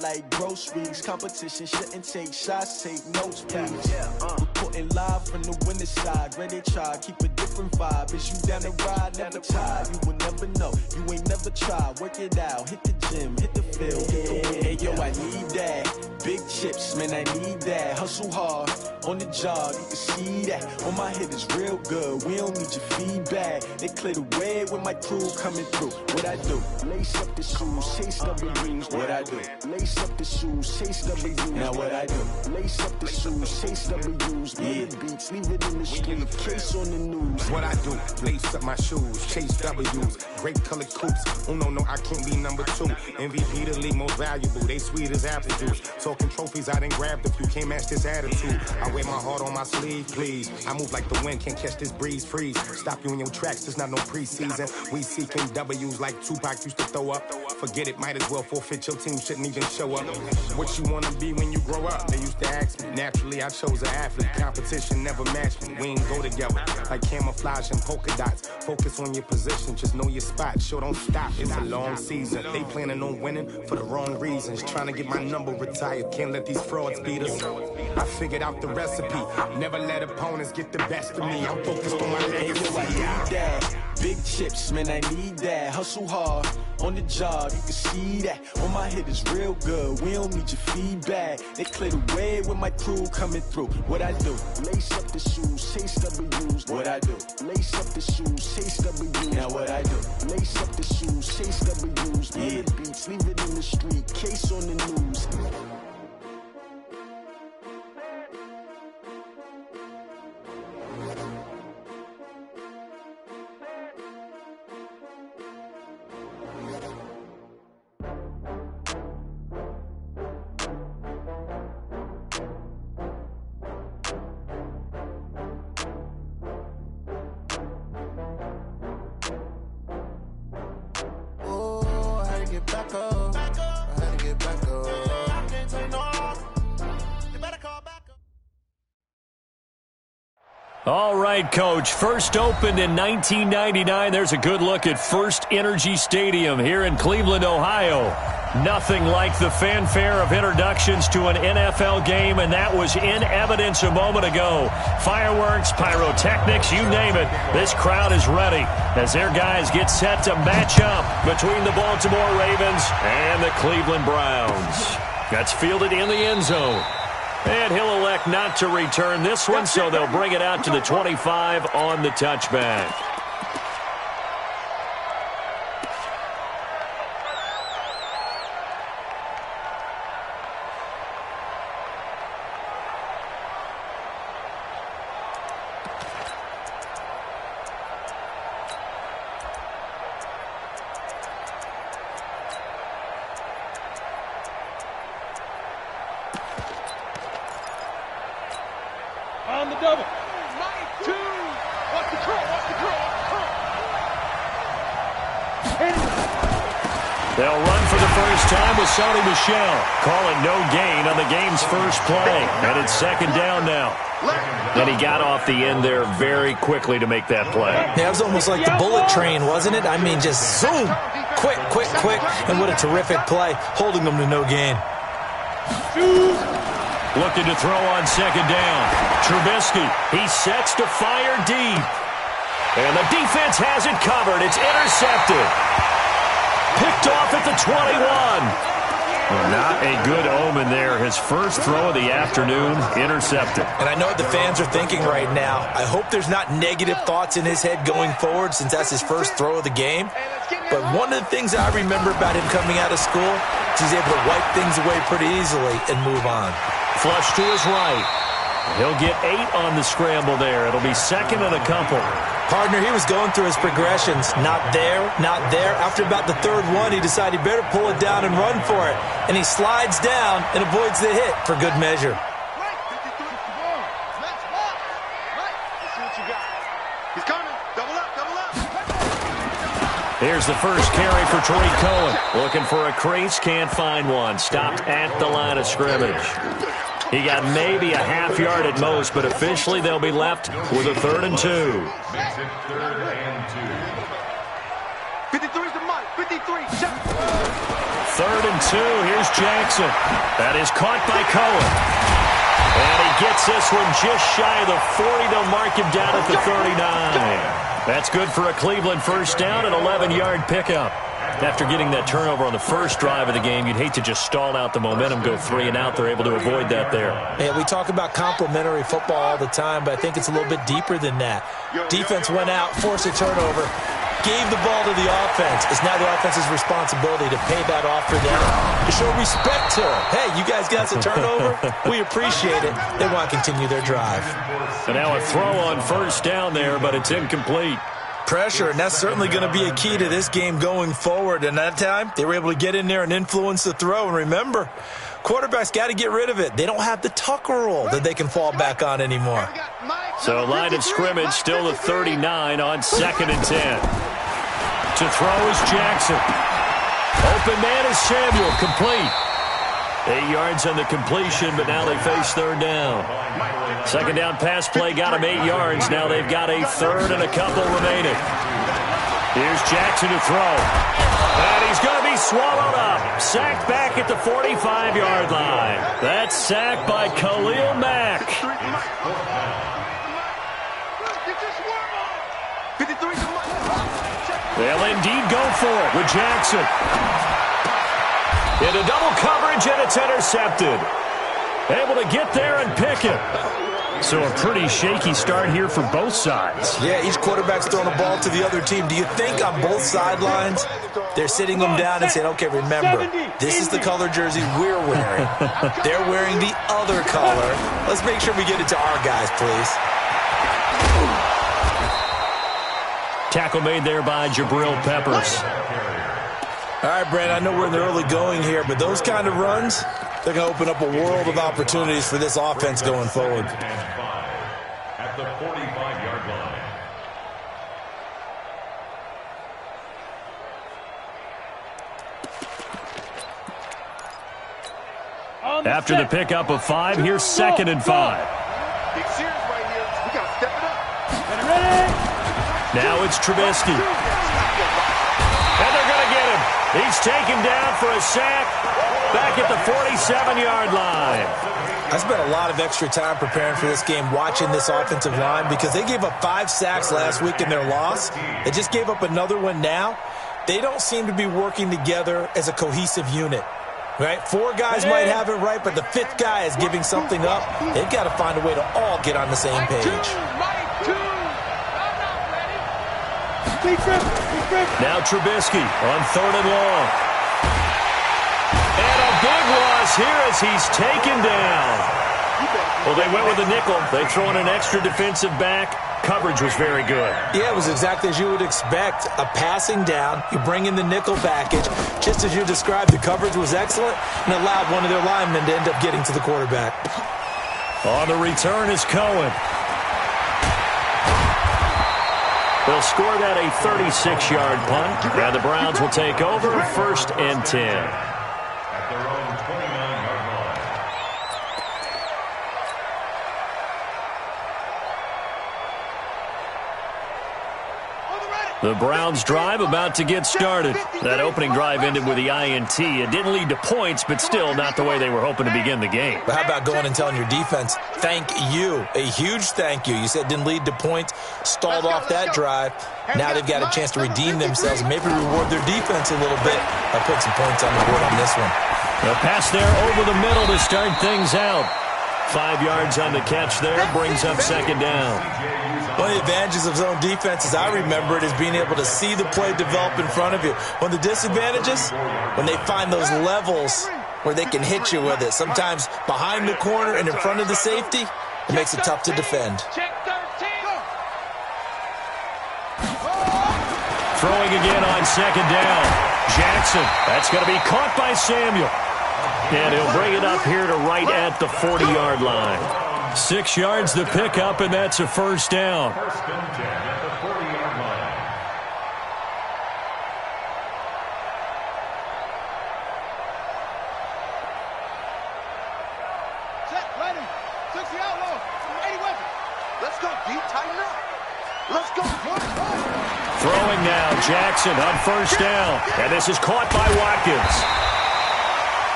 Like groceries, competition shouldn't take shots, take notes, please. Reporting live from the winner's side, ready to try, keep a different vibe. Is you down the ride, never tired, you will never know, you ain't never tried. Work it out, hit the gym, hit the field, hit the win. Hey yo, I need that, big chips, man, I need that. Hustle hard, on the job, you can see that. On my head is real good, we don't need your feedback. They clear the way with my crew coming through. What I do? Lace up the shoes, chase W's. What I do? Lace up the shoes, chase W's. Now what I do? Lace up the shoes, chase W's. Yeah. Beats, leave it in the street, case on the news. What I do? Lace up my shoes, chase W's. Great colored coops. Oh no, I can't be number 2. MVP the league most valuable. They sweet as apple juice. Talking trophies, I done grabbed a few. Can't match this attitude. I wear my heart on my sleeve, please. I move like the wind, can't catch this breeze, freeze. Stop you in your tracks, there's not no preseason. We seeking W's like Tupac used to throw up. Forget it, might as well forfeit. Your team shouldn't even show up. What you wanna be when you grow up? They used to ask me. Naturally, I chose an athlete. Competition never matched me. We ain't go together like camouflage and polka dots. Focus on your position, just know your spot. Sure, don't stop. It's a long season. They planning on winning for the wrong reasons. Trying to get my number retired. Can't let these frauds beat us. I figured out the recipe. Never let opponents get the best of me. I'm focused on my legacy. Big chips, man, I need that. Hustle hard, on the job, you can see that. On my head is real good, we don't need your feedback. They clear the way with my crew coming through. What I do? Lace up the shoes, chase W's. What I do? Lace up the shoes, chase W's. Now what I do? Lace up the shoes, chase W's. Yeah. Beats, leave it in the street, case on the news. All right, Coach. First opened in 1999. There's a good look at First Energy Stadium here in Cleveland, Ohio. Nothing like the fanfare of introductions to an NFL game, and that was in evidence a moment ago. Fireworks, pyrotechnics, you name it. This crowd is ready as their guys get set to match up between the Baltimore Ravens and the Cleveland Browns. That's fielded in the end zone. And he'll elect not to return this one, so they'll bring it out to the 25 on the touchback. On the double. 92. Watch the curl. They'll run for the first time with Sony Michel. Call it no gain on the game's first play. And it's second down now. And he got off the end there very quickly to make that play. Yeah, it was almost like the bullet train, wasn't it? I mean, just zoom. Quick. And what a terrific play, holding them to no gain. Looking to throw on second down. Trubisky, he sets to fire deep. And the defense has it covered. It's intercepted. Picked off at the 21. Well, not a good omen there. His first throw of the afternoon, intercepted. And I know what the fans are thinking right now. I hope there's not negative thoughts in his head going forward since that's his first throw of the game. But one of the things I remember about him coming out of school is he's able to wipe things away pretty easily and move on. Flush to his right. He'll get 8 on the scramble there. It'll be second and a couple. Partner, he was going through his progressions. Not there. After about the third one, he decided he better pull it down and run for it. And he slides down and avoids the hit for good measure. He's coming. Double up. Here's the first carry for Tariq Cohen. Looking for a crease, can't find one. Stopped at the line of scrimmage. He got maybe a half yard at most, but officially they'll be left with a 3rd and 2. 53's the mark. 53. Shot. 3rd and 2. Here's Jackson. That is caught by Cohen. And he gets this one just shy of the 40. They'll mark him down at the 39. That's good for a Cleveland first down, an 11-yard pickup. After getting that turnover on the first drive of the game, you'd hate to just stall out the momentum, go 3 and out. They're able to avoid that there. Yeah, we talk about complementary football all the time, but I think it's a little bit deeper than that. Defense went out, forced a turnover, gave the ball to the offense. It's now the offense's responsibility to pay that off for them, to show respect to them. Hey, you guys got a turnover? We appreciate it. They want to continue their drive. And now a throw on first down there, but it's incomplete. Pressure, and that's certainly going to be a key to this game going forward. And that time, they were able to get in there and influence the throw. And remember, quarterbacks got to get rid of it. They don't have the Tucker rule that they can fall back on anymore. So line of scrimmage still the 39 on 2nd and 10. To throw is Jackson. Open man is Samuel, complete. 8 yards on the completion, but now they face 3rd down. 2nd down pass play got him 8 yards. Now they've got a 3rd and a couple remaining. Here's Jackson to throw. And he's going to be swallowed up. Sacked back at the 45-yard line. That's sacked by Khalil Mack. They'll indeed go for it with Jackson. Into double coverage, and it's intercepted. Able to get there and pick it. So a pretty shaky start here for both sides. Yeah, each quarterback's throwing a ball to the other team. Do you think on both sidelines they're sitting them down and saying, okay, remember, this is the color jersey we're wearing. They're wearing the other color. Let's make sure we get it to our guys, please. Tackle made there by Jabril Peppers. All right, Brad, I know we're in the early going here, but those kind of runs, they're going to open up a world of opportunities for this offense going forward. At the 45-yard line. After the pickup of 5, here's 2nd and 5. Big series right here. We got to step it up. Ready? Now it's Trubisky. And they're going to get him. He's taken down for a sack back at the 47-yard line. I spent a lot of extra time preparing for this game, watching this offensive line, because they gave up 5 sacks last week in their loss. They just gave up another one now. They don't seem to be working together as a cohesive unit. Right? 4 guys might have it right, but the 5th guy is giving something up. They've got to find a way to all get on the same page. Now Trubisky on 3rd and long. And a big loss here as he's taken down. Well, they went with the nickel. They throw in an extra defensive back. Coverage was very good. Yeah, it was exactly as you would expect. A passing down, you bring in the nickel package. Just as you described, the coverage was excellent and allowed one of their linemen to end up getting to the quarterback. On the return is Cohen. They'll score that a 36-yard punt. And the Browns will take over 1st and 10. At their own 29-yard line. The Browns drive about to get started. That opening drive ended with the INT. It didn't lead to points, but still not the way they were hoping to begin the game. But how about going and telling your defense, thank you, a huge thank you. You said it didn't lead to points, stalled off that drive. Now they've got a chance to redeem themselves and maybe reward their defense a little bit by putting some points on the board on this one. A pass there over the middle to start things out. 5 yards on the catch there, brings up 2nd down. One of the advantages of zone defense, as I remember it, is being able to see the play develop in front of you. One of the disadvantages, when they find those levels where they can hit you with it, sometimes behind the corner and in front of the safety, it makes it tough to defend. Throwing again on 2nd down. Jackson, that's going to be caught by Samuel. And he'll bring it up here to right at the 40-yard line. 6 yards the pickup, and that's a 1st down. 1st and 10 at the 40-yard line. Set, ready. 60 outlaw. 80 weapons. Let's go, D. Tighten up. Let's go. Throwing now, Jackson on 1st down. And this is caught by Watkins.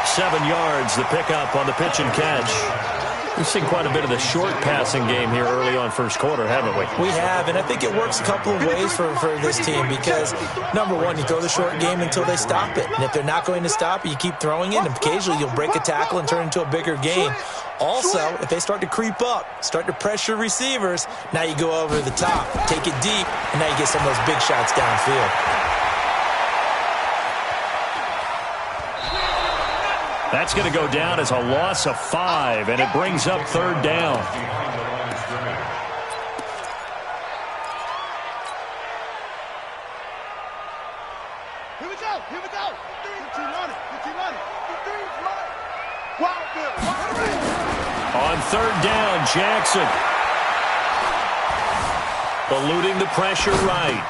7 yards, the pickup on the pitch and catch. We've seen quite a bit of the short passing game here early on first quarter, haven't we? We have, and I think it works a couple of ways for this team because, number one, you throw the short game until they stop it. And if they're not going to stop it, you keep throwing it, and occasionally you'll break a tackle and turn it into a bigger gain. Also, if they start to creep up, start to pressure receivers, now you go over the top, take it deep, and now you get some of those big shots downfield. That's going to go down as a loss of 5, and it brings up third down. Here we go. 15 on it. On third down, Jackson. Eluding the pressure right.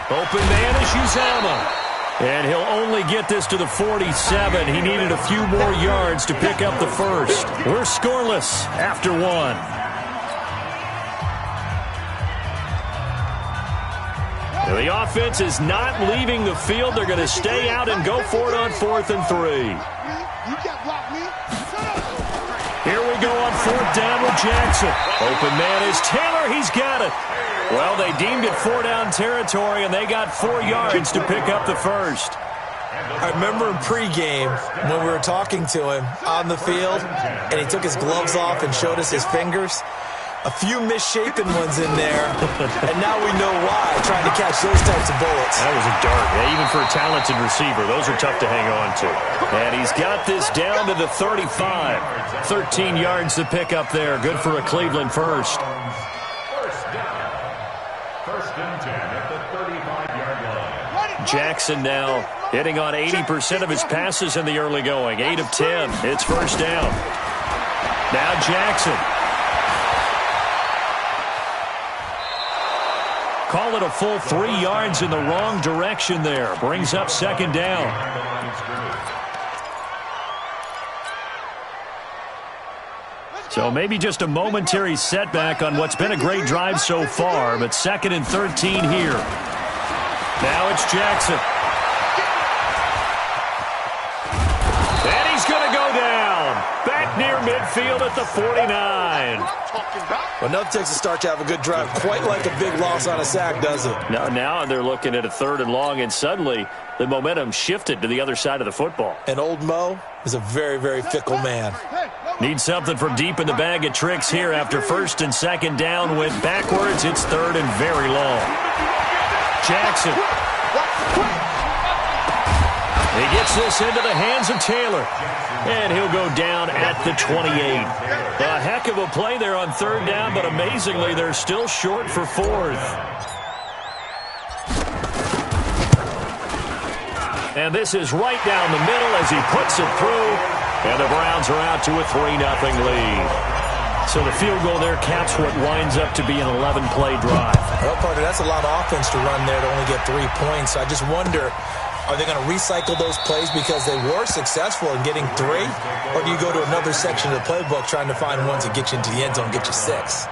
Open man is Uzomah. And he'll only get this to the 47. He needed a few more yards to pick up the first. We're scoreless after 1. Now the offense is not leaving the field. They're going to stay out and go for it on 4th and 3. Here we go on 4th down with Jackson. Open man is Taylor. He's got it. Well, they deemed it 4-down territory, and they got 4 yards to pick up the first. I remember in pregame when we were talking to him on the field, and he took his gloves off and showed us his fingers. A few misshapen ones in there, and now we know why, trying to catch those types of bullets. That was a dart. Yeah, even for a talented receiver, those are tough to hang on to. And he's got this down to the 35. 13 yards to pick up there. Good for a Cleveland first. Jackson now hitting on 80% of his passes in the early going. 8 of 10. It's first down. Now Jackson. Call it a full 3 yards in the wrong direction there. Brings up second down. So maybe just a momentary setback on what's been a great drive so far, but 2nd and 13 here. Now it's Jackson. And he's going to go down. Back near midfield at the 49. Well, nothing takes a start to have a good drive, quite like a big loss on a sack, does it? Now they're looking at a 3rd and long, and suddenly the momentum shifted to the other side of the football. And old Mo is a very, very fickle man. Need something from deep in the bag of tricks here after 1st and 2nd down. Went backwards. It's 3rd and very long. Jackson. He gets this into the hands of Taylor. And he'll go down at the 28. A heck of a play there on 3rd down, but amazingly, they're still short for 4th. And this is right down the middle as he puts it through. And the Browns are out to a 3-0 lead. So the field goal there caps what winds up to be an 11-play drive. Well, partner, that's a lot of offense to run there to only get 3 points. I just wonder, are they going to recycle those plays because they were successful in getting 3? Or do you go to another section of the playbook trying to find ones that get you into the end zone and get you 6?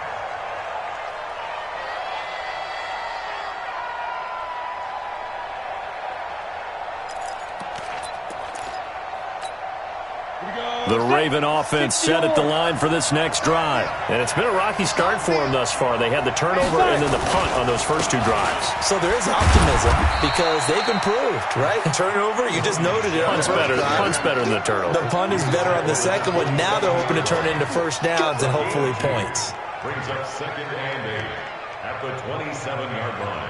The Raven offense set at the line for this next drive. And it's been a rocky start for them thus far. They had the turnover and then the punt on those first 2 drives. So there is optimism because they've improved, right? Turnover, you just noted it on the first drive. Punt's better than the turnover. The punt is better on the second one. Now they're hoping to turn it into first downs and hopefully points. Brings up 2nd and 8 at the 27-yard line.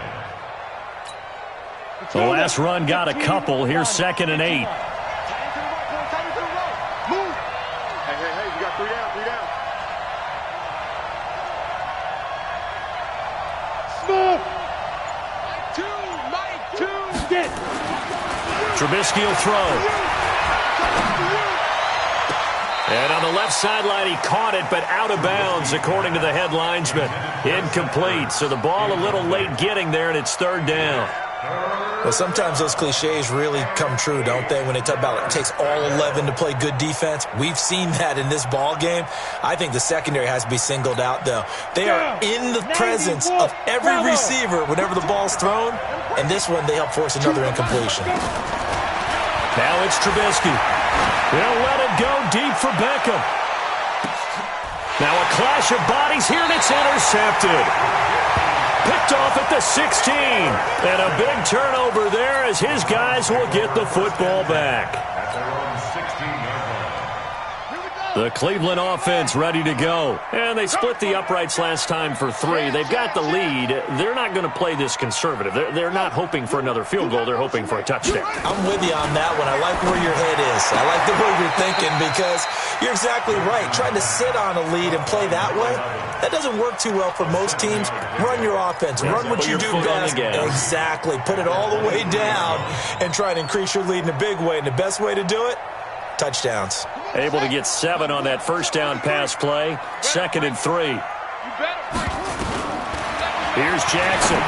The last run got a couple. Here's 2nd and 8. Trubisky will throw. And on the left sideline, he caught it, but out of bounds, according to the head linesman. Incomplete, so the ball a little late getting there, and it's 3rd down. Well, sometimes those cliches really come true, don't they, when they talk about it takes all 11 to play good defense. We've seen that in this ball game. I think the secondary has to be singled out, though. They are in the presence of every receiver whenever the ball's thrown, and this one they help force another incompletion. Now it's Trubisky. They'll let it go deep for Beckham. Now a clash of bodies here, and it's intercepted. Picked off at the 16. And a big turnover there as his guys will get the football back. At their own 16-yard line. The Cleveland offense ready to go. And they split the uprights last time for 3. They've got the lead. They're not going to play this conservative. They're not hoping for another field goal. They're hoping for a touchdown. I'm with you on that one. I like where your head is. I like the way you're thinking because you're exactly right. Trying to sit on a lead and play that way, that doesn't work too well for most teams. Run your offense. Run what you do best. Exactly. Put it all the way down and try to increase your lead in a big way. And the best way to do it, touchdowns. Able to get 7 on that first down pass play. 2nd and 3. Here's Jackson.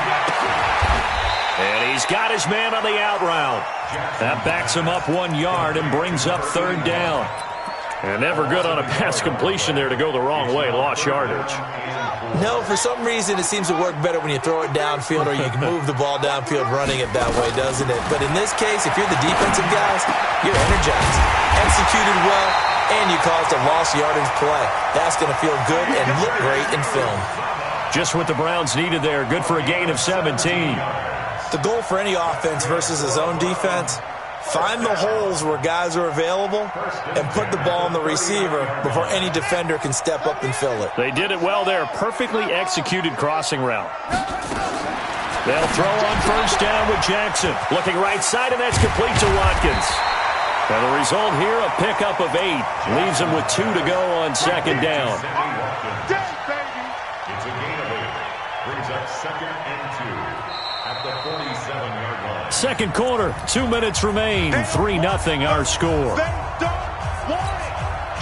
And he's got his man on the out route. That backs him up 1 yard and brings up 3rd down. And never good on a pass completion there to go the wrong way. Lost yardage. No, for some reason it seems to work better when you throw it downfield or you can move the ball downfield running it that way, doesn't it? But in this case, if you're the defensive guys, you're energized. Executed well, and you caused a lost yardage play. That's going to feel good and look great in film. Just what the Browns needed there. Good for a gain of 17. The goal for any offense versus his own defense, find the holes where guys are available and put the ball on the receiver before any defender can step up and fill it. They did it well there. Perfectly executed crossing route. They'll throw on first down with Jackson. Looking right side, and that's complete to Watkins. And the result here, a pickup of 8. Leaves him with 2 to go on 2nd down. It's a gain of 8. Brings up 2nd and 2 at the 47-yard line. Second quarter, 2 minutes remain. 3-0 our score. They don't want it.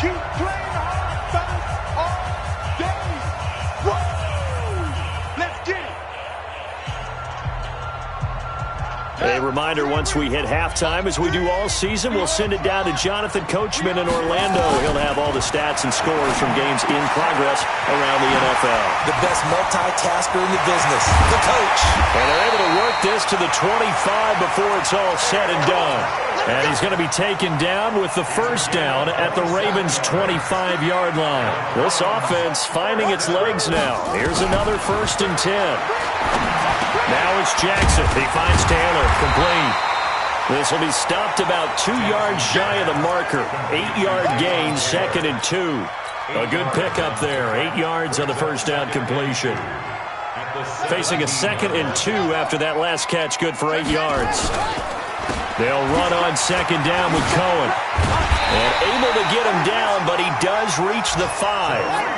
Keep playing hard, fellas, all day. Woo! Let's get it. A reminder, once we hit halftime, as we do all season, we'll send it down to Jonathan Coachman in Orlando. He'll have all the stats and scores from games in progress around the NFL. The best multitasker in the business, the coach. And they're able to work this to the 25 before it's all said and done. And he's going to be taken down with the first down at the Ravens' 25-yard line. This offense finding its legs now. Here's another 1st and 10. Now it's Jackson. He finds Taylor. Complete. This will be stopped about 2 yards shy of the marker. 8-yard gain, 2nd and 2. A good pickup there. 8 yards on the first down completion. Facing a 2nd and 2 after that last catch, good for 8 yards. They'll run on 2nd down with Cohen. And able to get him down, but he does reach the 5.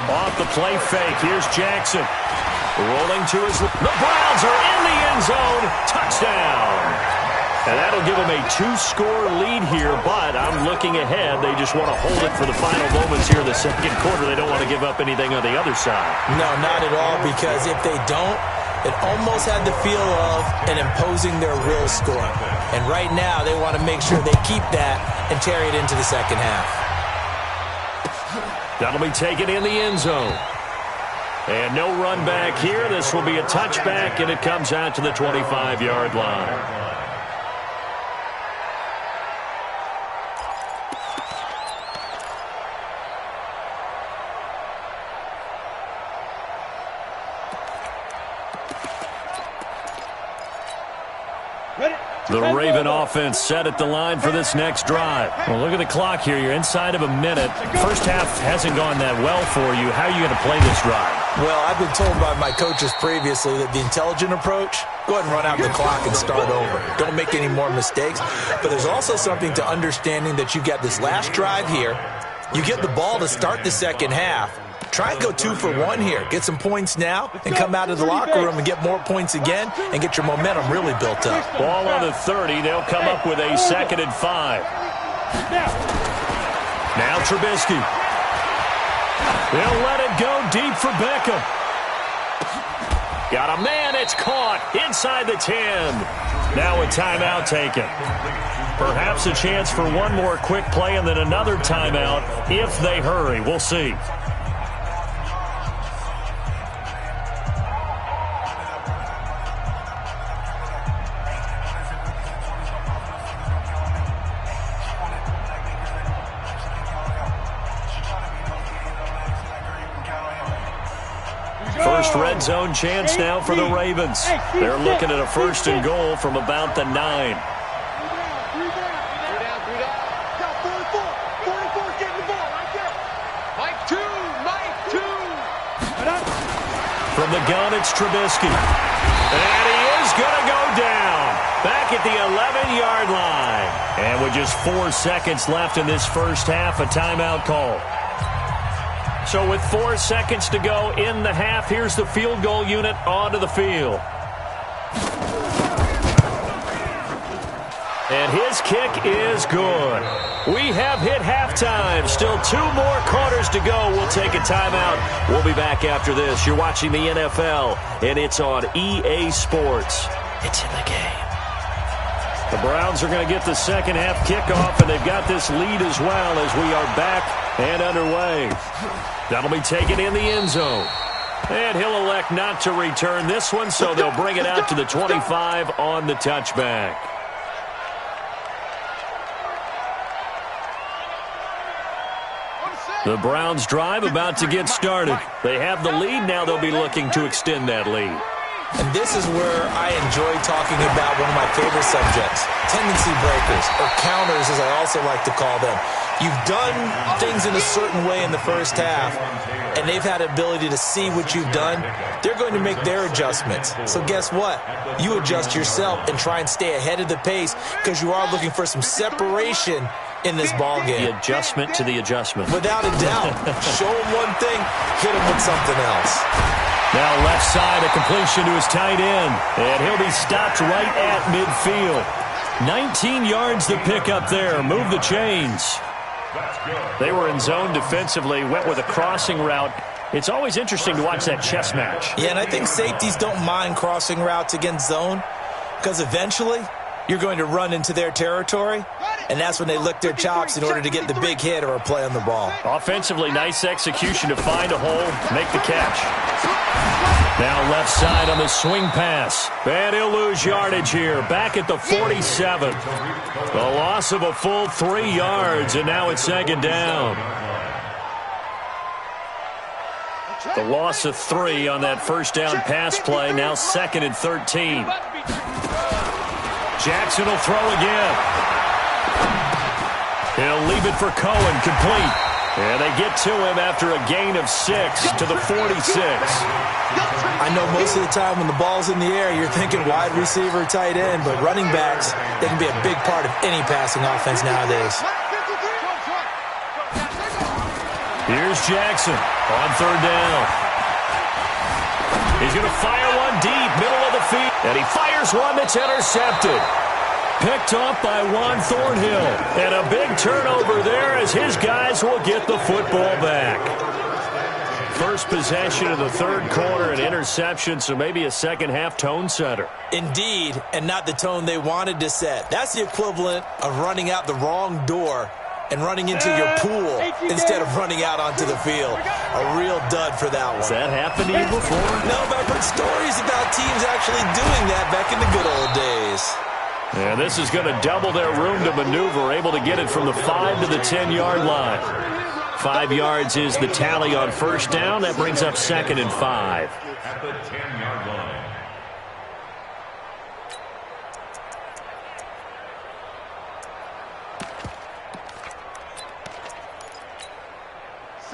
Off the play fake, here's Jackson. Rolling to his... The Browns are in the end zone. Touchdown. And that'll give them a 2-score lead here, but I'm looking ahead. They just want to hold it for the final moments here in the second quarter. They don't want to give up anything on the other side. No, not at all, because if they don't, it almost had the feel of an imposing their will score. And right now, they want to make sure they keep that and carry it into the second half. That'll be taken in the end zone. And no run back here. This will be a touchback, and it comes out to the 25-yard line. The Raven offense set at the line for this next drive. Well, look at the clock here. You're inside of a minute. First half hasn't gone that well for you. How are you going to play this drive? Well, I've been told by my coaches previously that the intelligent approach, go ahead and run out the clock and start over. Don't make any more mistakes. But there's also something to understanding that you got this last drive here. You get the ball to start the second half. Try and go 2 for 1 here. Get some points now and come out of the locker room and get more points again and get your momentum really built up. Ball on the 30. They'll come up with a 2nd and 5. Now Trubisky. They'll let it go deep for Beckham. Got a man. It's caught inside the 10. Now a timeout taken. Perhaps a chance for one more quick play and then another timeout if they hurry. We'll see. first red zone chance now for the Ravens. They're looking at a 1st and goal from about the 9. From the gun, it's Trubisky. And he is going to go down. Back at the 11-yard line. And with just 4 seconds left in this first half, a timeout call. So with 4 seconds to go in the half, here's the field goal unit onto the field. And his kick is good. We have hit halftime. Still 2 more quarters to go. We'll take a timeout. We'll be back after this. You're watching the NFL, and it's on EA Sports. It's in the game. The Browns are going to get the second half kickoff, and they've got this lead as well as we are back and underway. That'll be taken in the end zone. And he'll elect not to return this one, so they'll bring it out to the 25 on the touchback. The Browns drive about to get started. They have the lead. Now they'll be looking to extend that lead. And this is where I enjoy talking about one of my favorite subjects, tendency breakers, or counters as I also like to call them. You've done things in a certain way in the first half, and they've had the ability to see what you've done. They're going to make their adjustments. So guess what? You adjust yourself and try and stay ahead of the pace because you are looking for some separation in this ball game. The adjustment to the adjustment. Without a doubt. Show him one thing, hit him with something else. Now left side, a completion to his tight end. And he'll be stopped right at midfield. 19 yards to pick up there. Move the chains. They were in zone defensively, went with a crossing route. It's always interesting to watch that chess match. Yeah, and I think safeties don't mind crossing routes against zone because eventually you're going to run into their territory, and that's when they lick their chops in order to get the big hit or a play on the ball. Offensively, nice execution to find a hole, make the catch. Now left side on the swing pass. And he'll lose yardage here. Back at the 47. The loss of a full 3 yards, and now it's second down. The loss of 3 on that first down pass play. Now 2nd and 13. Jackson will throw again. He'll leave it for Cohen, complete. And they get to him after a gain of 6 to the 46. I know most of the time when the ball's in the air, you're thinking wide receiver, tight end, but running backs, they can be a big part of any passing offense nowadays. Here's Jackson on 3rd down. He's going to fire one deep, middle of the field. And he fires one that's intercepted. Picked off by Juan Thornhill. And a big turnover there as his guys will get the football back. First possession of the 3rd quarter, an interception, so maybe a second half tone setter. Indeed, and not the tone they wanted to set. That's the equivalent of running out the wrong door and running into your pool instead of running out onto the field. A real dud for that one. Has that happened to you before? No, but I've heard stories about teams actually doing that back in the good old days. And this is going to double their room to maneuver, able to get it from the 5 to the 10-yard line. 5 yards is the tally on first down. That brings up 2nd and 5. At the 10-yard line.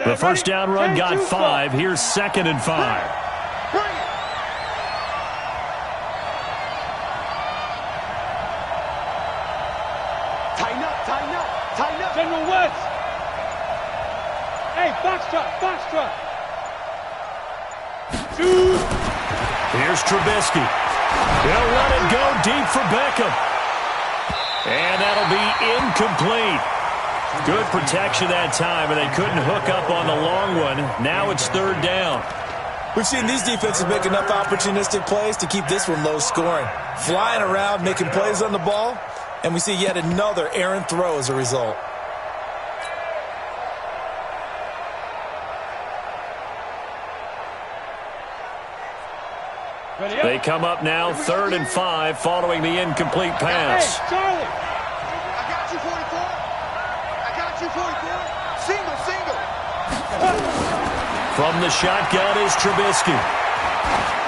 The first down run got 5. Here's 2nd and 5. General West. Hey, box truck. Shoot. Here's Trubisky. He'll let it go deep for Beckham. And that'll be incomplete. Good protection that time, and they couldn't hook up on the long one. Now it's 3rd down. We've seen these defenses make enough opportunistic plays to keep this one low scoring. Flying around, making plays on the ball, and we see yet another errant throw as a result. They come up now 3rd and 5 following the incomplete pass. Hey, Charlie. I got you, 44. Single. From the shotgun is Trubisky.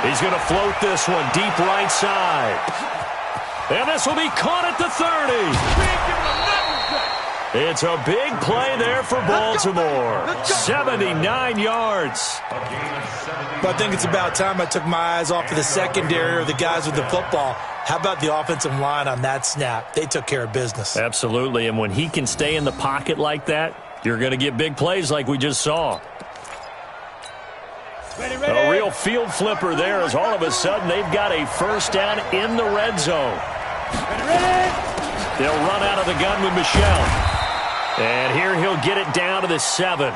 He's going to float this one deep right side. And this will be caught at the 30. It's a big play there for Baltimore. 79 yards. But I think it's about time I took my eyes off of the secondary or the guys with the football. How about the offensive line on that snap? They took care of business. Absolutely, and when he can stay in the pocket like that, you're going to get big plays like we just saw. Ready, ready. A real field flipper there as all of a sudden they've got a first down in the red zone. Ready, ready. They'll run out of the gun with Michel. And here he'll get it down to the 7.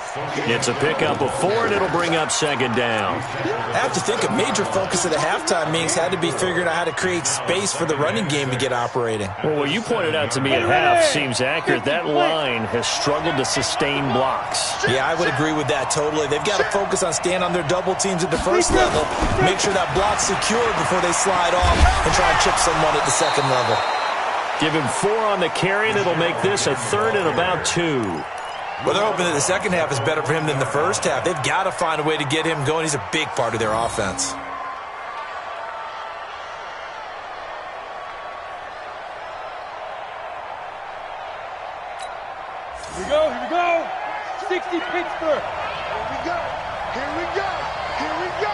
It's a pickup of 4, and it'll bring up second down. I have to think a major focus of the halftime meetings had to be figuring out how to create space for the running game to get operating. Well, what you pointed out to me at half seems accurate. That line has struggled to sustain blocks. Yeah, I would agree with that totally. They've got to focus on staying on their double teams at the first level, make sure that block's secured before they slide off and try and chip someone at the second level. Give him 4 on the carry, and it'll make this a 3rd and about 2. Well, they're hoping that the second half is better for him than the first half. They've got to find a way to get him going. He's a big part of their offense. Here we go, here we go. 60 Pittsburgh. Here we go. Here we go. Here we go.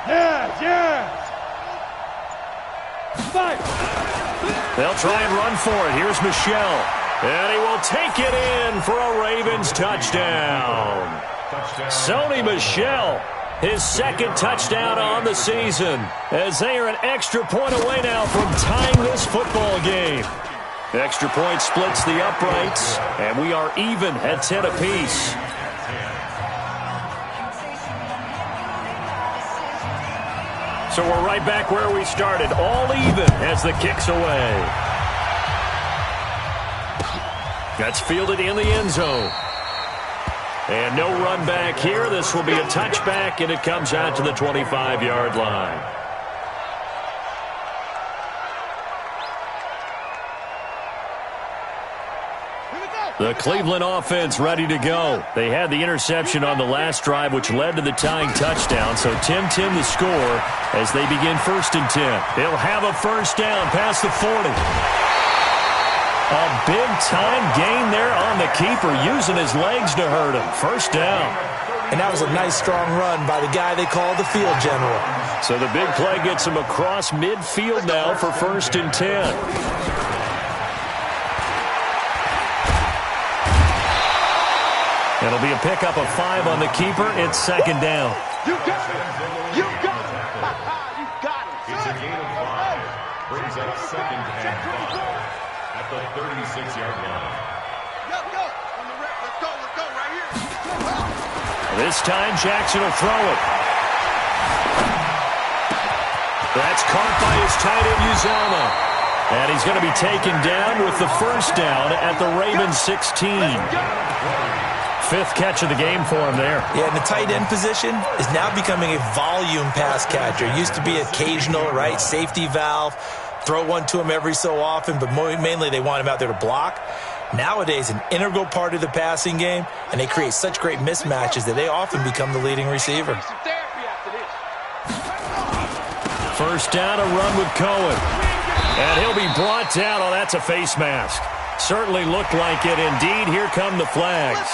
Yes, yes. Fight. They'll try and run for it. Here's Michel. And he will take it in for a Ravens touchdown. Sony Michel, his 2nd touchdown on the season, as they are an extra point away now from tying this football game. Extra point splits the uprights, and we are even at 10 apiece. So we're right back where we started, all even as the kick's away. That's fielded in the end zone. And no run back here. This will be a touchback, and it comes out to the 25-yard line. The Cleveland offense ready to go. They had the interception on the last drive, which led to the tying touchdown. So 10-10 the score as they begin 1st and 10. They'll have a first down past the 40. A big-time gain there on the keeper, using his legs to hurt him. First down. And that was a nice, strong run by the guy they call the field general. So the big play gets him across midfield now for 1st and 10. It'll be a pickup of 5 on the keeper. It's second down. You got it. You got it. You got it. It's a gain of 5. Brings up second and 5 at the 36-yard line. Go, go. On the rep. Let's go right here. This time Jackson will throw it. That's caught by his tight end Uzama. And he's going to be taken down with the first down at the Ravens 16. 5th catch of the game for him there. Yeah, and the tight end position is now becoming a volume pass catcher. Used to be occasional, right, safety valve, throw one to him every so often, but mainly they want him out there to block. Nowadays, an integral part of the passing game, and they create such great mismatches that they often become the leading receiver. First down, a run with Cohen. And he'll be brought down. Oh, that's a face mask. Certainly looked like it. Indeed, here come the flags.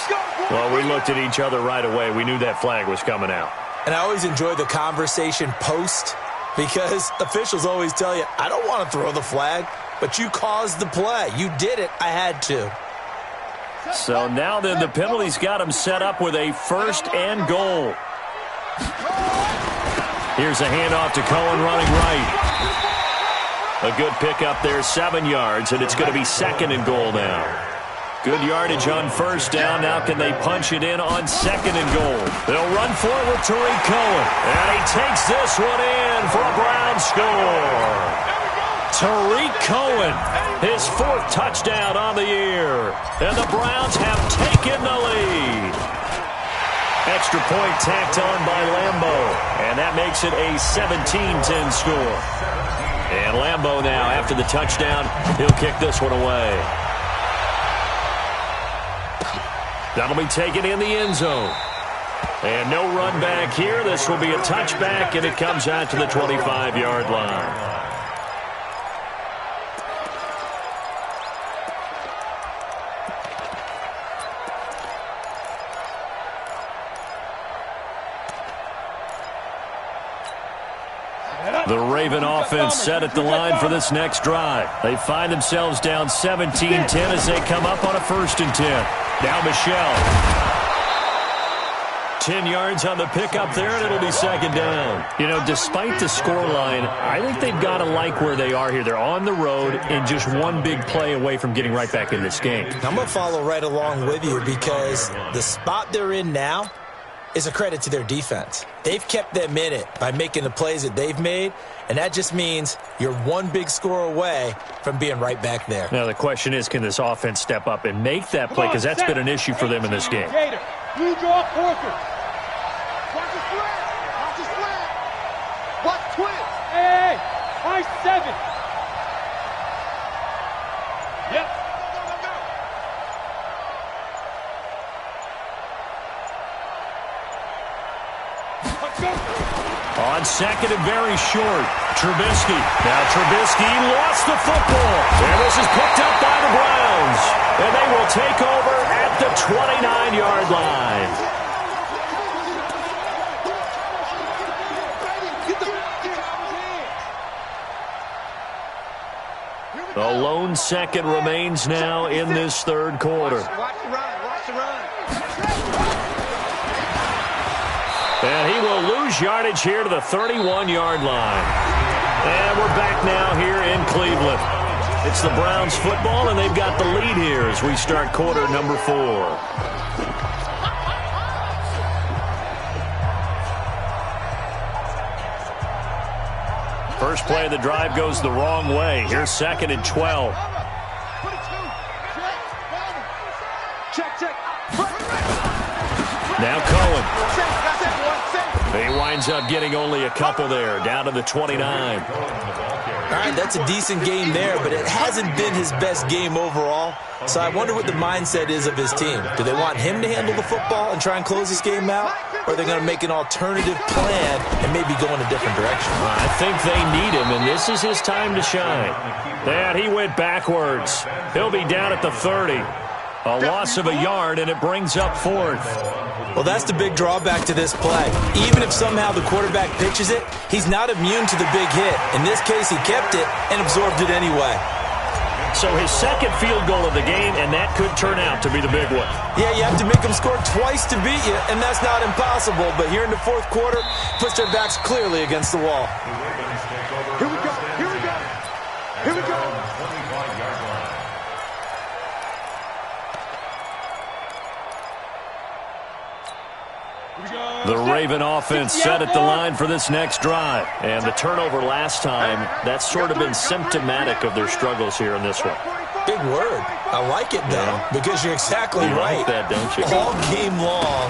Well, we looked at each other right away. We knew that flag was coming out. And I always enjoy the conversation post, because officials always tell you, I don't want to throw the flag, but you caused the play. You did it. I had to. So now then the penalty's got him set up with a 1st and goal. Here's a handoff to Cohen running right. A good pickup there, 7 yards, and it's going to be 2nd and goal now. Good yardage on first down. Now can they punch it in on 2nd and goal? They'll run for it with Tariq Cohen. And he takes this one in for a Brown score. Tariq Cohen, his 4th touchdown on the year. And the Browns have taken the lead. Extra point tacked on by Lambeau. And that makes it a 17-10 score. And Lambeau now, after the touchdown, he'll kick this one away. That'll be taken in the end zone. And no run back here. This will be a touchback, and it comes out to the 25-yard line. The Raven offense set at the line for this next drive. They find themselves down 17-10 as they come up on a 1st and 10. Now Michelle. 10 yards on the pickup there, and it'll be 2nd down. You know, despite the scoreline, I think they've got to like where they are here. They're on the road and just one big play away from getting right back in this game. I'm going to follow right along with you because the spot they're in now is a credit to their defense. They've kept them in it by making the plays that they've made, and that just means you're one big score away from being right back there. Now, the question is, can this offense step up and make that play? Because that's been an issue for them in this game. Blue draw quarter. Watch the spread. Watch the spread. Watch twist. Hey, high 7. Yep. On 2nd and very short, Trubisky. Now Trubisky lost the football. And this is picked up by the Browns. And they will take over at the 29-yard line. The lone 2nd remains now in this 3rd quarter. Watch the run. Watch the run. And he will lose yardage here to the 31-yard line. And we're back now here in Cleveland. It's the Browns football, and they've got the lead here as we start quarter number 4. First play of the drive goes the wrong way. Here's 2nd and 12. Now Cohen. He winds up getting only a couple there, down to the 29. All right, that's a decent game there, but it hasn't been his best game overall. So I wonder what the mindset is of his team. Do they want him to handle the football and try and close this game out? Or are they going to make an alternative plan and maybe go in a different direction? I think they need him, and this is his time to shine. And he went backwards. He'll be down at the 30. A loss of a yard, and it brings up 4th. Well, that's the big drawback to this play. Even if somehow the quarterback pitches it, he's not immune to the big hit. In this case, he kept it and absorbed it anyway. So his 2nd field goal of the game, and that could turn out to be the big one. Yeah, you have to make them score twice to beat you, and that's not impossible. But here in the 4th quarter, puts their backs clearly against the wall. Here we go. Here we go. Here we go. The Raven offense set at the line for this next drive. And the turnover last time, that's sort of been symptomatic of their struggles here in this one. Big word. I like it, though, because you're exactly right. Like that, don't you? All game long,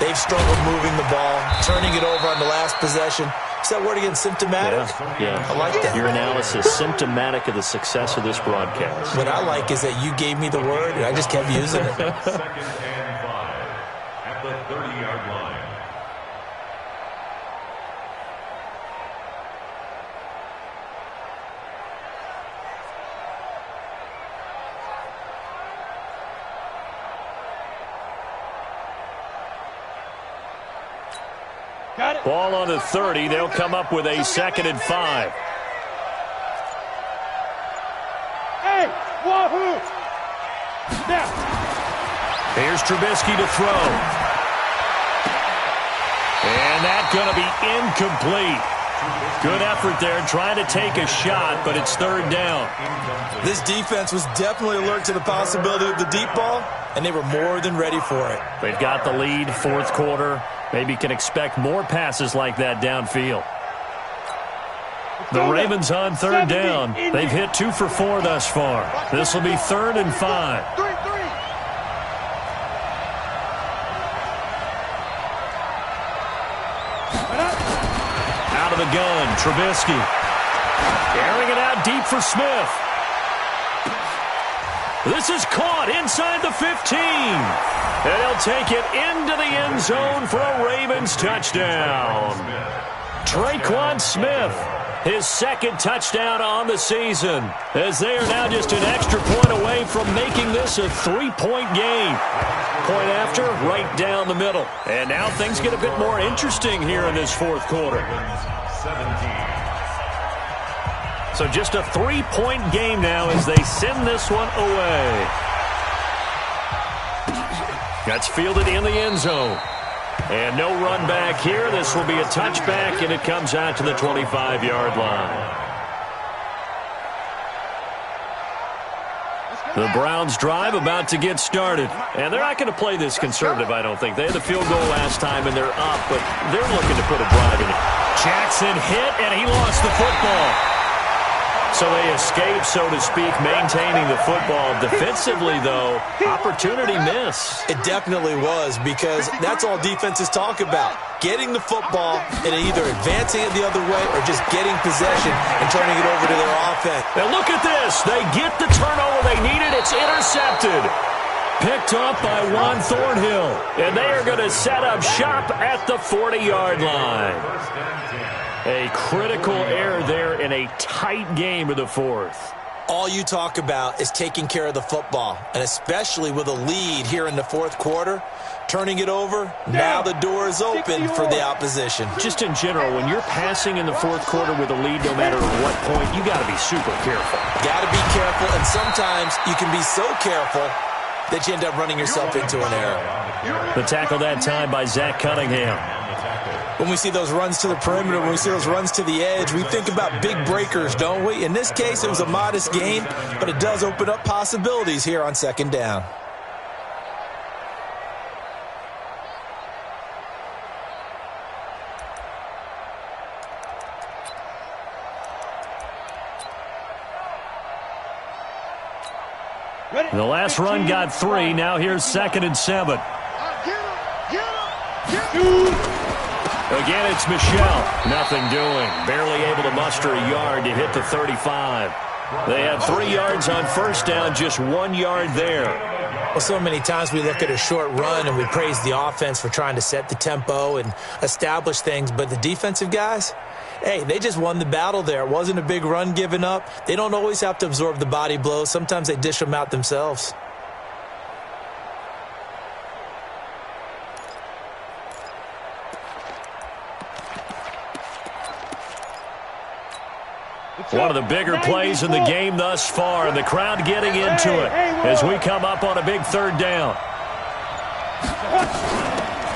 they've struggled moving the ball, turning it over on the last possession. Is that word again, symptomatic? Yeah. I like that. Your analysis, symptomatic of the success of this broadcast. What I like is that you gave me the word, and I just kept using it. 2nd and 5 at the 30-yard line. Ball on the 30. They'll come up with a 2nd and 5. Hey, wahoo! Now. Here's Trubisky to throw. And that's going to be incomplete. Good effort there trying to take a shot, but it's 3rd down. This defense was definitely alert to the possibility of the deep ball, and they were more than ready for it. They've got the lead, 4th quarter. Maybe can expect more passes like that downfield. The Ravens on 3rd down. They've hit 2 for 4 thus far. This will be 3rd and 5. Out of the gun, Trubisky. Airing it out deep for Smith. This is caught inside the 15. And he'll take it into the end zone for a Ravens touchdown. Traquan Smith, his second touchdown on the season, as they are now just an extra point away from making this a 3-point game. Point after, right down the middle. And now things get a bit more interesting here in this fourth quarter. So just a 3-point game now as they send this one away. That's fielded in the end zone. And no run back here. This will be a touchback, and it comes out to the 25-yard line. The Browns' drive about to get started. And they're not going to play this conservative, I don't think. They had the field goal last time, and they're up, but they're looking to put a drive in it. Jackson hit, and he lost the football. So they escape, so to speak, maintaining the football. Defensively, though, opportunity miss. It definitely was, because that's all defenses talk about. Getting the football and either advancing it the other way or just getting possession and turning it over to their offense. Now look at this. They get the turnover they needed. It's intercepted. Picked up by Juan Thornhill. And they are going to set up shop at the 40-yard line. A critical error there in a tight game of the fourth. All you talk about is taking care of the football, and especially with a lead here in the fourth quarter, turning it over, now the door is open for the opposition. Just in general, when you're passing in the fourth quarter with a lead, no matter at what point, you got to be super careful. Got to be careful, and sometimes you can be so careful that you end up running yourself into an error. The tackle that time by Zach Cunningham. When we see those runs to the perimeter, when we see those runs to the edge, we think about big breakers, don't we? In this case, it was a modest gain, but it does open up possibilities here on second down. The last run got 3. Now here's 2nd and 7. Again, it's Michel. Nothing doing. Barely able to muster a yard to hit the 35. They had 3 yards on first down, just 1 yard there. Well, so many times we look at a short run and we praise the offense for trying to set the tempo and establish things, but the defensive guys, hey, they just won the battle there. It wasn't a big run given up. They don't always have to absorb the body blows. Sometimes they dish them out themselves. One of the bigger plays in the game thus far, and the crowd getting into it as we come up on a big third down.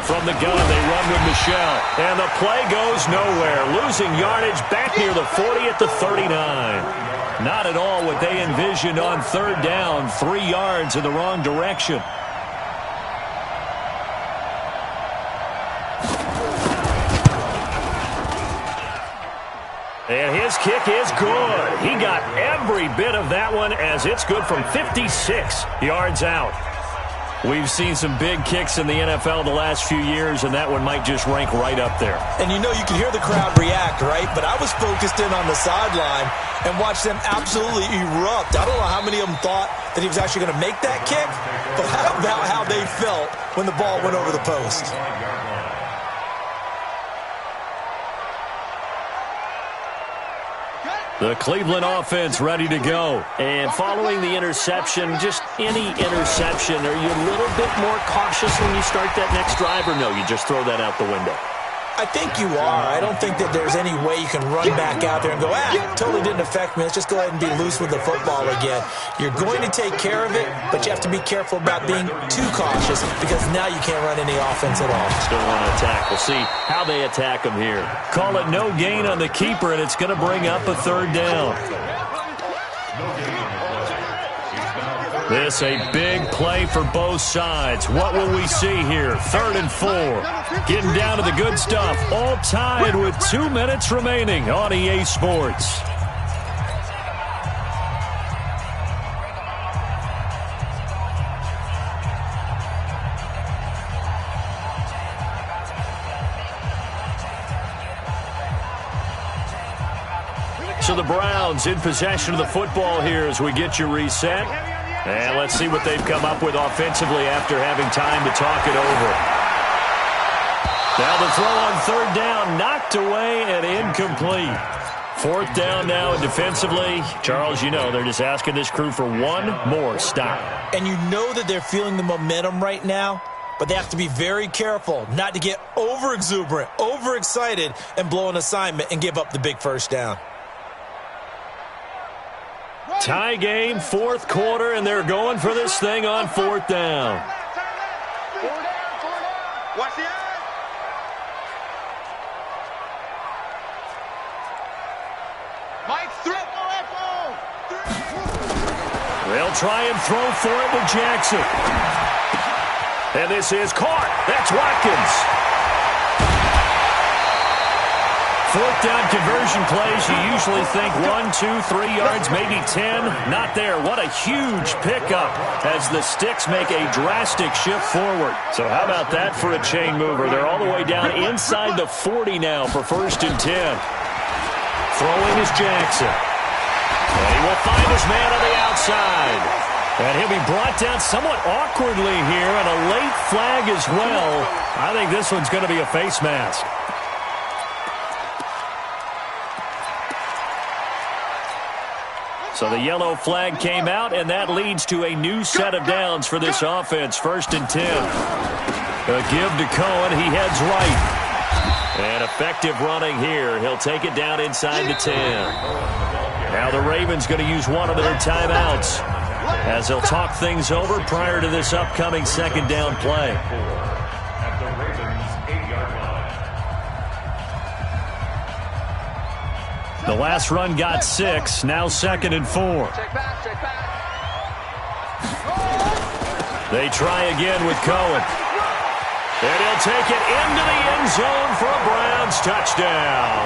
From the gun, they run with Michel, and the play goes nowhere. Losing yardage back near the 40 at the 39. Not at all what they envisioned on third down. 3 yards in the wrong direction. And his kick is good. He got every bit of that one, as it's good from 56 yards out. We've seen some big kicks in the NFL the last few years, and that one might just rank right up there. And you know, you can hear the crowd react, right? But I was focused in on the sideline and watched them absolutely erupt. I don't know how many of them thought that he was actually going to make that kick, but how about how they felt when the ball went over the post? The Cleveland offense ready to go. And following the interception, just any interception, are you a little bit more cautious when you start that next drive, or no, you just throw that out the window? I think you are. I don't think that there's any way you can run back out there and go, totally didn't affect me. Let's just go ahead and be loose with the football again. You're going to take care of it, but you have to be careful about being too cautious, because now you can't run any offense at all. Still want to attack. We'll see how they attack him here. Call it no gain on the keeper, and it's going to bring up a third down. This a big play for both sides. What will we see here? 3rd and 4. Getting down to the good stuff. All tied with 2 minutes remaining on EA Sports. So the Browns in possession of the football here as we get you reset. And let's see what they've come up with offensively after having time to talk it over. Now the throw on third down, knocked away and incomplete. Fourth down now, and defensively, Charles, you know, they're just asking this crew for one more stop. And you know that they're feeling the momentum right now, but they have to be very careful not to get over-exuberant, over-excited, and blow an assignment and give up the big first down. Tie game, fourth quarter, and they're going for this thing on fourth down. Watch the eye. Mike, They'll try and throw for it with Jackson. And this is caught. That's Watkins. Fourth down conversion plays, you usually think 1, 2, 3 yards, maybe 10. Not there. What a huge pickup as the Sticks make a drastic shift forward. So how about that for a chain mover? They're all the way down inside the 40 now for 1st and 10. Throwing is Jackson. And he will find his man on the outside. And he'll be brought down somewhat awkwardly here, and a late flag as well. I think this one's going to be a face mask. So the yellow flag came out, and that leads to a new set of downs for this offense. 1st and 10. A give to Cohen. He heads right. And effective running here. He'll take it down inside the 10. Now the Ravens going to use one of their timeouts as they'll talk things over prior to this upcoming second down play. At the Ravens' 8-yard line. The last run got 6. Now 2nd and 4. They try again with Cohen. And he'll take it into the end zone for a Browns touchdown.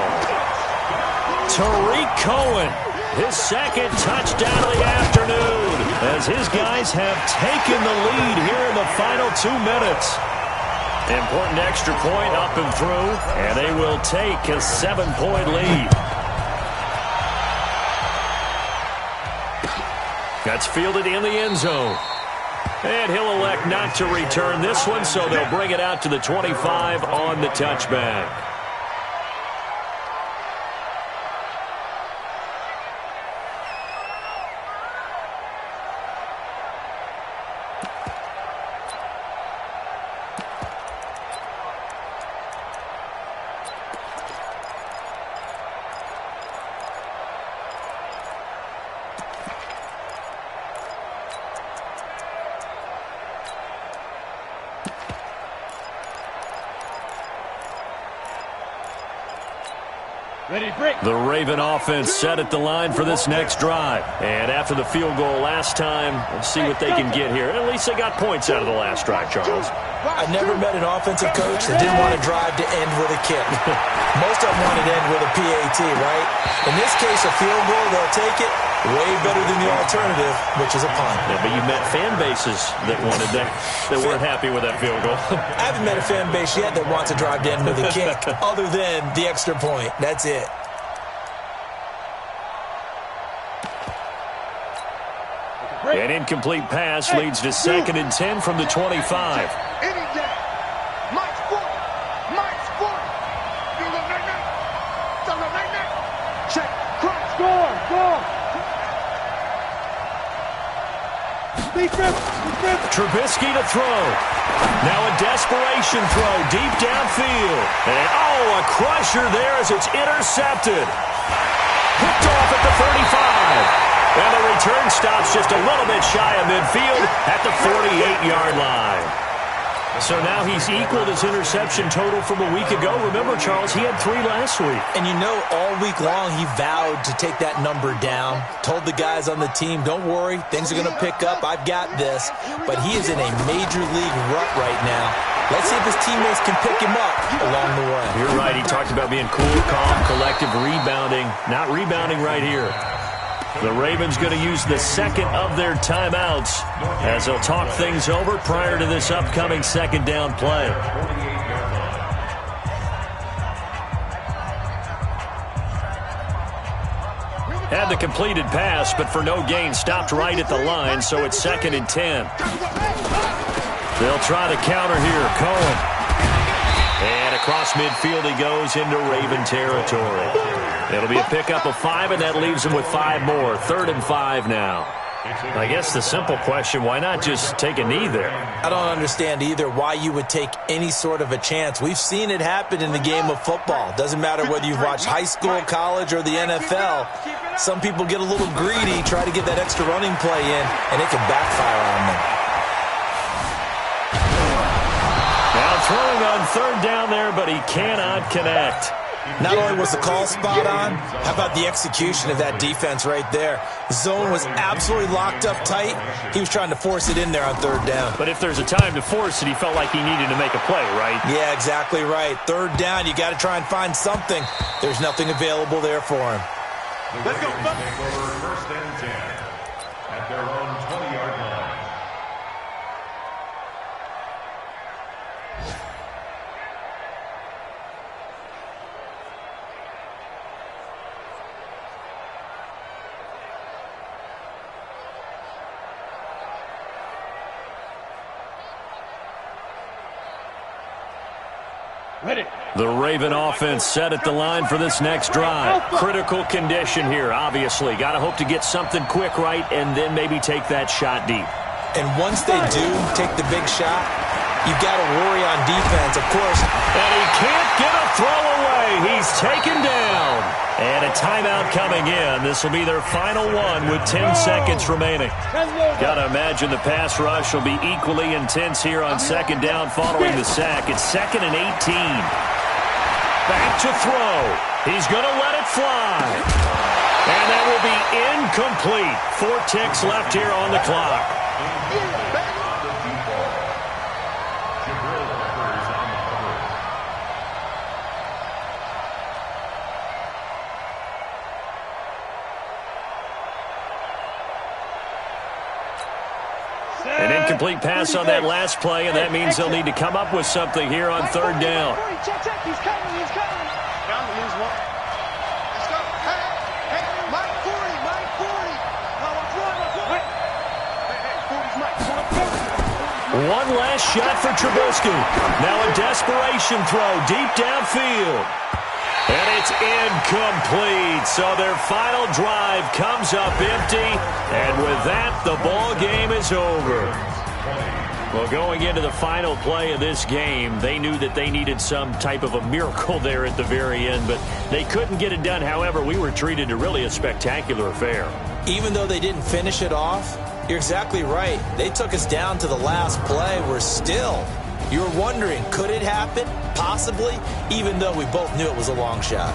Tariq Cohen, his second touchdown of the afternoon, as his guys have taken the lead here in the final 2 minutes. Important extra point up and through, and they will take a 7-point lead. That's fielded in the end zone. And he'll elect not to return this one, so they'll bring it out to the 25 on the touchback. The Raven offense set at the line for this next drive. And after the field goal last time, we'll see what they can get here. At least they got points out of the last drive, Charles. I never met an offensive coach that didn't want to drive to end with a kick. Most of them wanted to end with a PAT, right? In this case, a field goal, they'll take it. Way better than the alternative, which is a punt. Yeah, but you met fan bases that wanted that weren't happy with that field goal. I haven't met a fan base yet that wants to drive to end with a kick, other than the extra point. That's it. An incomplete pass leads to 2nd and 10 from the 25. Any day. Mike's 40. Mike's 40. Check. Score. Trubisky to throw. Now a desperation throw deep downfield. And a crusher there as it's intercepted. Picked off at the 35. And the return stops just a little bit shy of midfield at the 48-yard line. So now he's equaled his interception total from a week ago. Remember, Charles, he had 3 last week. And you know, all week long he vowed to take that number down. Told the guys on the team, don't worry, things are going to pick up. I've got this. But he is in a major league rut right now. Let's see if his teammates can pick him up along the way. You're right. He talked about being cool, calm, collective, rebounding. Not rebounding right here. The Ravens going to use the 2nd of their timeouts as they'll talk things over prior to this upcoming second down play. Had the completed pass, but for no gain, stopped right at the line, so it's 2nd and 10. They'll try to counter here. Cohen. And across midfield he goes into Raven territory. It'll be a pickup of 5, and that leaves him with 5 more. 3rd and 5 now. I guess the simple question, why not just take a knee there? I don't understand either why you would take any sort of a chance. We've seen it happen in the game of football. Doesn't matter whether you've watched high school, college, or the NFL. Some people get a little greedy, try to get that extra running play in, and it can backfire on them. Now throwing on 3rd down there, but he cannot connect. Not only was the call spot on, how about the execution of that defense right there? The zone was absolutely locked up tight. He was trying to force it in there on 3rd down. But if there's a time to force it, he felt like he needed to make a play, right? Yeah, exactly right. 3rd down, you got to try and find something. There's nothing available there for him. Let's go. Take over 1st and 10 at their own 20-yard line. Ready. The Raven offense set at the line for this next drive. Critical condition here, obviously. Got to hope to get something quick right and then maybe take that shot deep. And once they do take the big shot, you've got to worry on defense, of course. And he can't get a throw away. He's taken down. And a timeout coming in. This will be their final one with 10 seconds remaining. Got to imagine the pass rush will be equally intense here on 2nd down following the sack. It's 2nd and 18. Back to throw. He's going to let it fly. And that will be incomplete. 4 ticks left here on the clock. An incomplete pass on that last play, and that means they'll need to come up with something here on 3rd down. Check. He's coming. Down to lose 1. Let's go. Hey, Mike 40. Hey, 40's Mike. One last shot for Trubisky. Now a desperation throw deep downfield. And it's incomplete. So their final drive comes up empty. And with that, the ball game is over. Well, going into the final play of this game, they knew that they needed some type of a miracle there at the very end, but they couldn't get it done. However, we were treated to really a spectacular affair. Even though they didn't finish it off, you're exactly right. They took us down to the last play. We're still, you were wondering, could it happen? Possibly, even though we both knew it was a long shot.